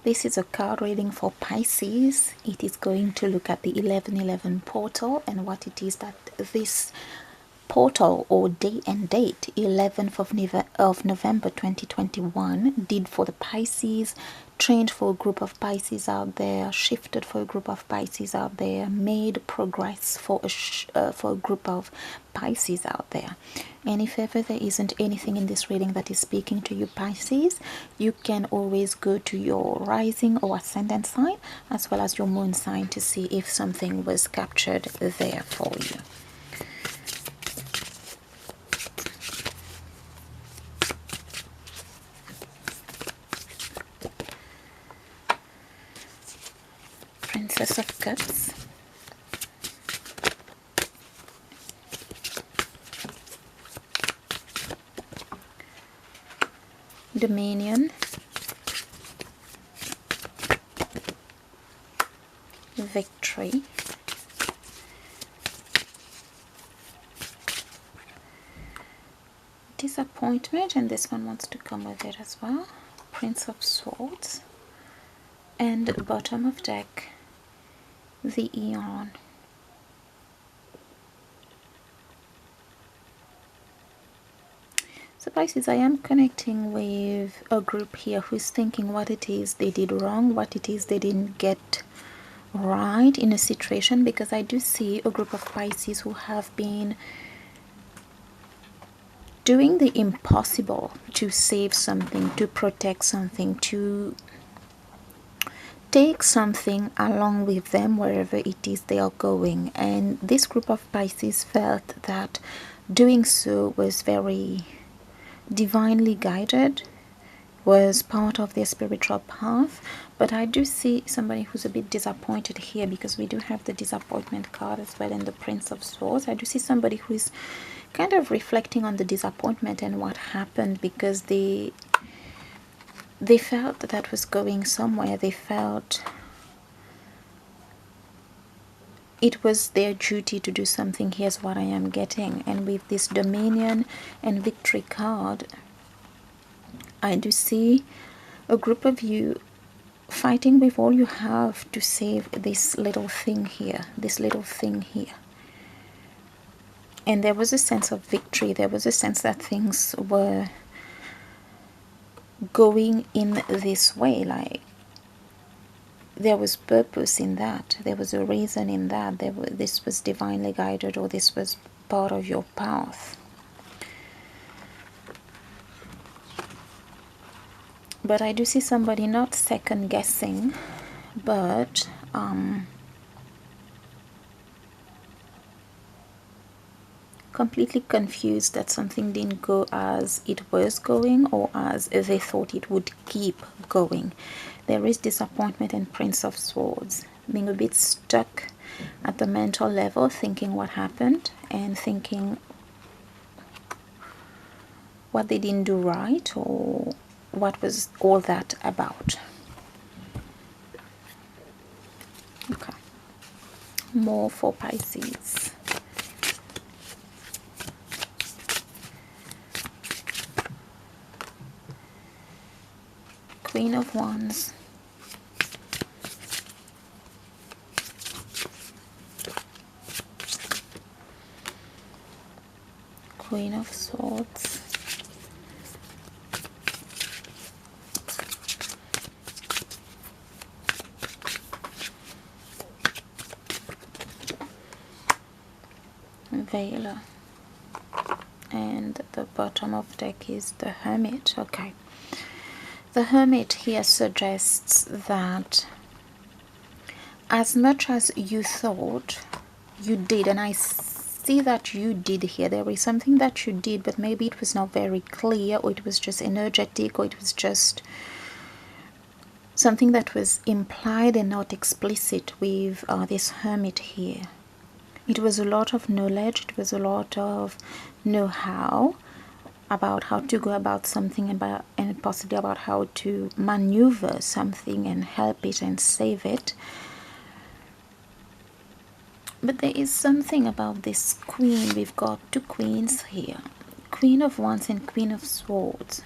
This is a card reading for Pisces. It is going to look at the 1111 portal and what it is that this portal or day and date 11th of November 2021 did for the Pisces, changed for a group of Pisces out there, shifted for a group of Pisces out there, made progress for a group of Pisces out there. And if ever there isn't anything in this reading that is speaking to you, Pisces, you can always go to your rising or ascendant sign as well as your moon sign to see if something was captured there for you. Princess of Cups, Dominion, Victory, Disappointment, and this one wants to come with it as well, Prince of Swords, and bottom of deck, the Eon. So Pisces, I am connecting with a group here who's thinking what it is they did wrong, what it is they didn't get right in a situation, because I do see a group of Pisces who have been doing the impossible to save something, to protect something, to take something along with them wherever it is they are going. And this group of Pisces felt that doing so was very divinely guided, was part of their spiritual path. But I do see somebody who's a bit disappointed here, because we do have the disappointment card as well and the Prince of Swords. I do see somebody who is kind of reflecting on the disappointment and what happened, because they felt that was going somewhere. They felt it was their duty to do something. Here's what I am getting. And with this Dominion and Victory card, I do see a group of you fighting with all you have to save this little thing here, this little thing here. And there was a sense of victory. There was a sense that things were going in this way, like there was purpose in that, there was a reason in that, this was divinely guided, or this was part of your path. But I do see somebody not second guessing, but completely confused that something didn't go as it was going or as they thought it would keep going. There is disappointment and Prince of Swords, being a bit stuck at the mental level, thinking what happened and thinking what they didn't do right, or what was all that about. Okay, more for Pisces. Queen of Wands, Queen of Swords, Veiler, and the bottom of deck is the Hermit. Okay. The Hermit here suggests that as much as you thought you did, and I see that you did here, there is something that you did, but maybe it was not very clear, or it was just energetic, or it was just something that was implied and not explicit with this Hermit here. It was a lot of knowledge, it was a lot of know-how about how to go about something, and possibly about how to maneuver something and help it and save it. But there is something about this queen. We've got two queens here, Queen of Wands and Queen of Swords.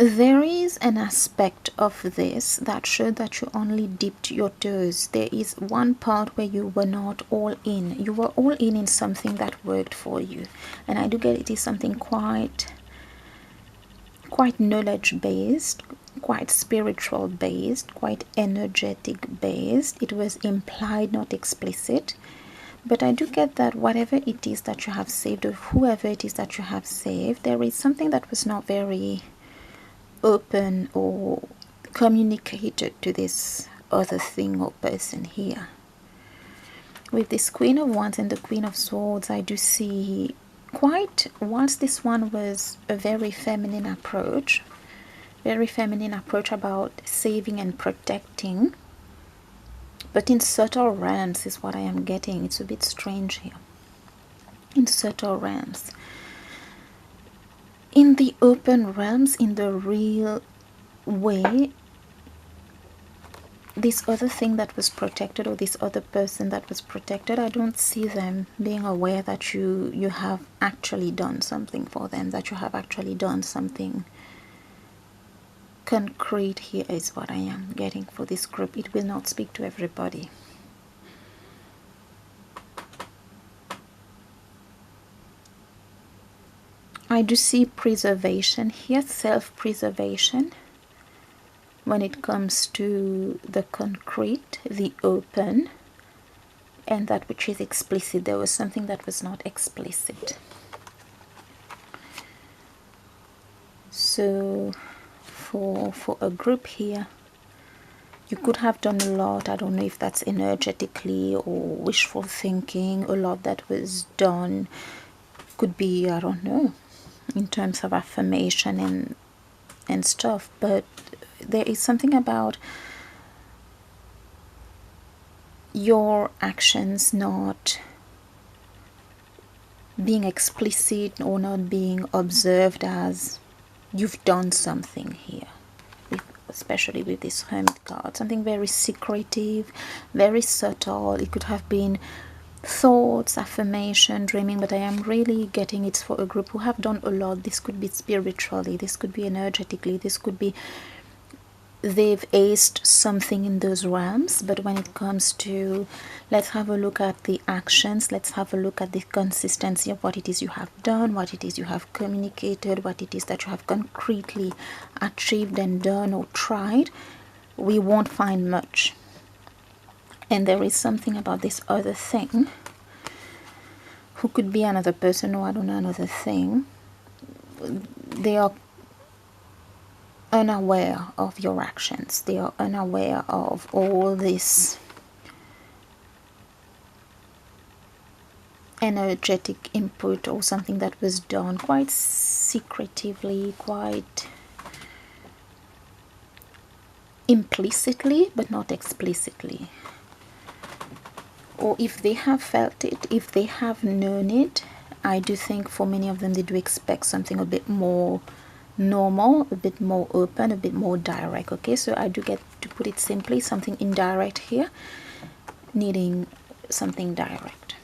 There is an aspect of this that showed that you only dipped your toes. There is one part where you were not all in. You were all in something that worked for you. And I do get it is something quite knowledge based, quite spiritual based, quite energetic based. It was implied, not explicit. But I do get that whatever it is that you have saved, or whoever it is that you have saved, there is something that was not very open or communicated to this other thing or person here. With this Queen of Wands and the Queen of Swords, I do see quite, whilst this one was a very feminine approach about saving and protecting, but in subtle realms is what I am getting. It's a bit strange here. In subtle realms. In the open realms, in the real way, this other thing that was protected, or this other person that was protected, I don't see them being aware that you have actually done something for them, that you have actually done something concrete. Here is what I am getting for this group. It will not speak to everybody. I do see preservation here, self-preservation, when it comes to the concrete, the open, and that which is explicit. There was something that was not explicit. So for a group here, you could have done a lot. I don't know if that's energetically or wishful thinking. A lot that was done could be, I don't know, in terms of affirmation and stuff. But there is something about your actions not being explicit or not being observed as you've done something here, especially with this Hermit card. Something very secretive, very subtle. It could have been thoughts, affirmation, dreaming, but I am really getting it's for a group who have done a lot. This could be spiritually, this could be energetically, this could be they've aced something in those realms. But when it comes to, let's have a look at the actions, let's have a look at the consistency of what it is you have done, what it is you have communicated, what it is that you have concretely achieved and done or tried, we won't find much. And there is something about this other thing, who could be another person, or I don't know, another thing. They are unaware of your actions. They are unaware of all this energetic input or something that was done quite secretively, quite implicitly, but not explicitly. Or if they have felt it, if they have known it, I do think for many of them they do expect something a bit more normal, a bit more open, a bit more direct. Okay, so I do get, to put it simply, something indirect here, needing something direct.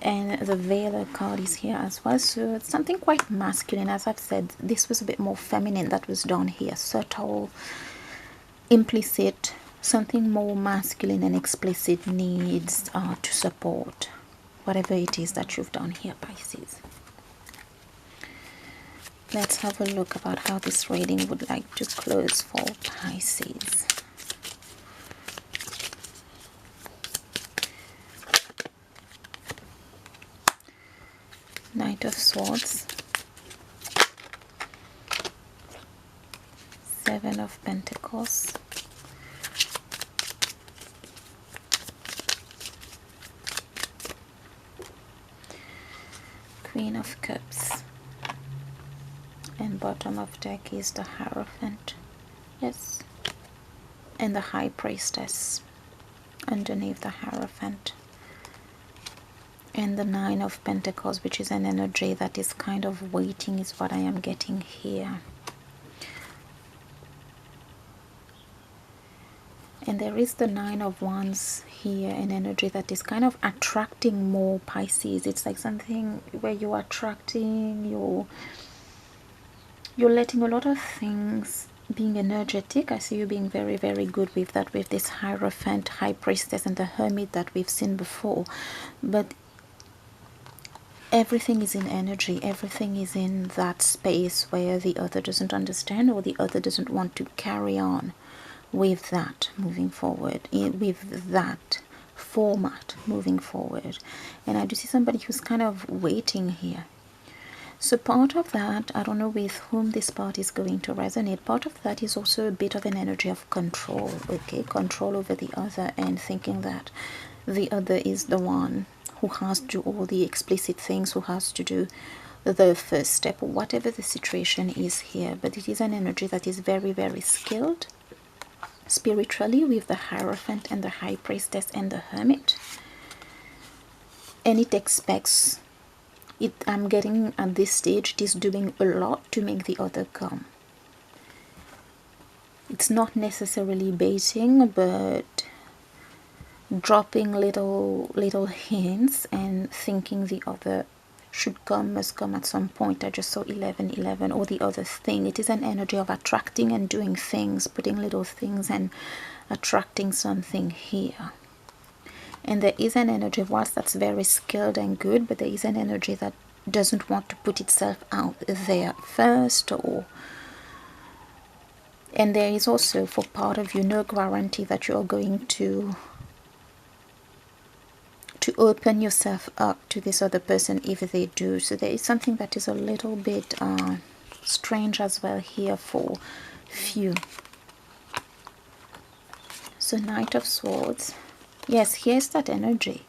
And the Veiler card is here as well, so it's something quite masculine. As I've said, this was a bit more feminine that was done here, subtle, implicit. Something more masculine and explicit needs to support whatever it is that you've done here, Pisces. Let's have a look about how this reading would like to close for Pisces. Knight of Swords, Seven of Pentacles, Queen of Cups, and bottom of deck is the Hierophant. Yes, and the High Priestess underneath the Hierophant, and the Nine of Pentacles, which is an energy that is kind of waiting, is what I am getting here. And there is the Nine of Wands here, an energy that is kind of attracting more, Pisces. It's like something where you're attracting, you're letting a lot of things being energetic. I see you being very, very good with that, with this Hierophant, High Priestess, and the Hermit that we've seen before. But everything is in energy. Everything is in that space where the other doesn't understand, or the other doesn't want to carry on with that moving forward, with that format moving forward. And I do see somebody who's kind of waiting here. So part of that, I don't know with whom this part is going to resonate, part of that is also a bit of an energy of control, okay? Control over the other, and thinking that the other is the one who has to do all the explicit things, who has to do the first step, whatever the situation is here. But it is an energy that is very, very skilled spiritually, with the Hierophant and the High Priestess and the Hermit. And it expects it. I'm getting at this stage, it is doing a lot to make the other come. It's not necessarily baiting, but dropping little hints and thinking the other should come, must come at some point. I just saw 1111, or the other thing. It is an energy of attracting and doing things, putting little things and attracting something here. And there is an energy, whilst that's very skilled and good, but there is an energy that doesn't want to put itself out there first. And there is also, for part of you, no guarantee that you're going to open yourself up to this other person if they do. So there is something that is a little bit strange as well here for few. So Knight of Swords. Yes, here's that energy.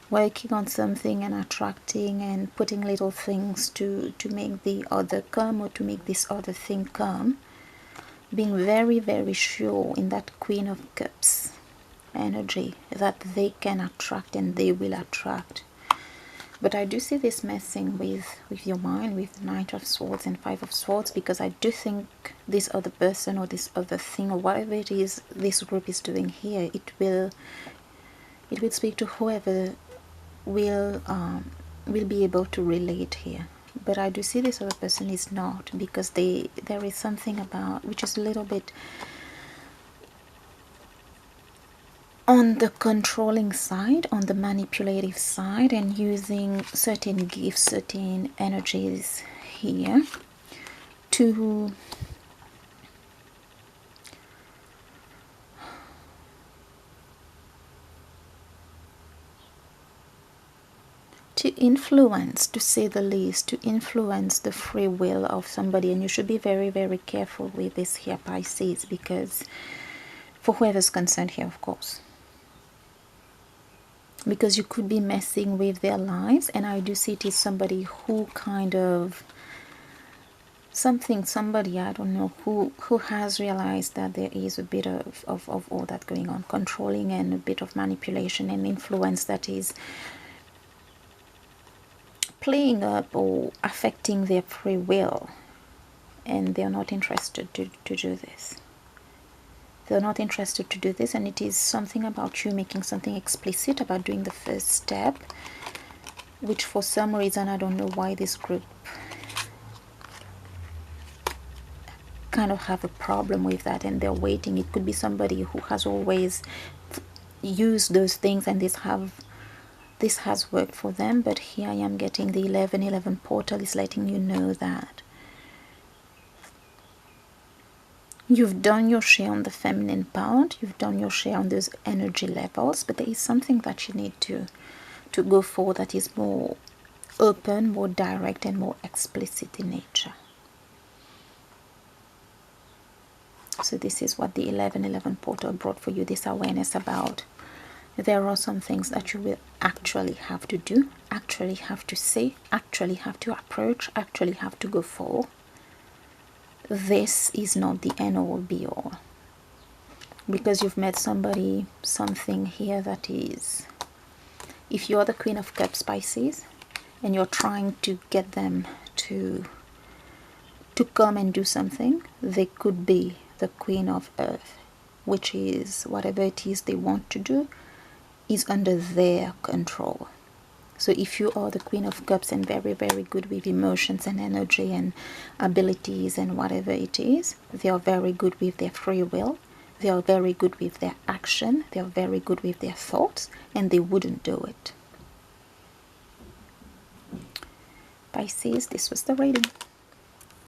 Working on something and attracting and putting little things to make the other come, or to make this other thing come. Being very, very sure in that Queen of Cups energy that they can attract and they will attract. But I do see this messing with your mind, with Knight of Swords and Five of Swords, because I do think this other person or this other thing or whatever it is this group is doing here, it will speak to whoever will be able to relate here. But I do see this other person is not, because there is something about, which is a little bit on the controlling side, on the manipulative side, and using certain gifts, certain energies here to influence, to say the least, to influence the free will of somebody. And you should be very, very careful with this here, Pisces, because for whoever's concerned here, of course, because you could be messing with their lives. And I do see it is somebody who kind of somebody, I don't know, who has realized that there is a bit of all that going on, controlling and a bit of manipulation and influence that is playing up or affecting their free will, and they're not interested to do this. They're not interested to do this, and it is something about you making something explicit about doing the first step, which for some reason, I don't know why this group kind of have a problem with that, and they're waiting. It could be somebody who has always used those things, and this has worked for them. But here I am getting the 1111 portal is letting you know that you've done your share on the feminine part, you've done your share on those energy levels, but there is something that you need to go for that is more open, more direct, and more explicit in nature. So this is what the 1111 portal brought for you, this awareness about there are some things that you will actually have to do, actually have to say, actually have to approach, actually have to go for. This is not the end all be all, because you've met somebody, something here that is, if you're the Queen of Cups, Pisces, and you're trying to get them to come and do something, they could be the Queen of Earth, which is whatever it is they want to do is under their control. So if you are the Queen of Cups and very, very good with emotions and energy and abilities and whatever it is, they are very good with their free will. They are very good with their action. They are very good with their thoughts, and they wouldn't do it. Pisces, this was the reading.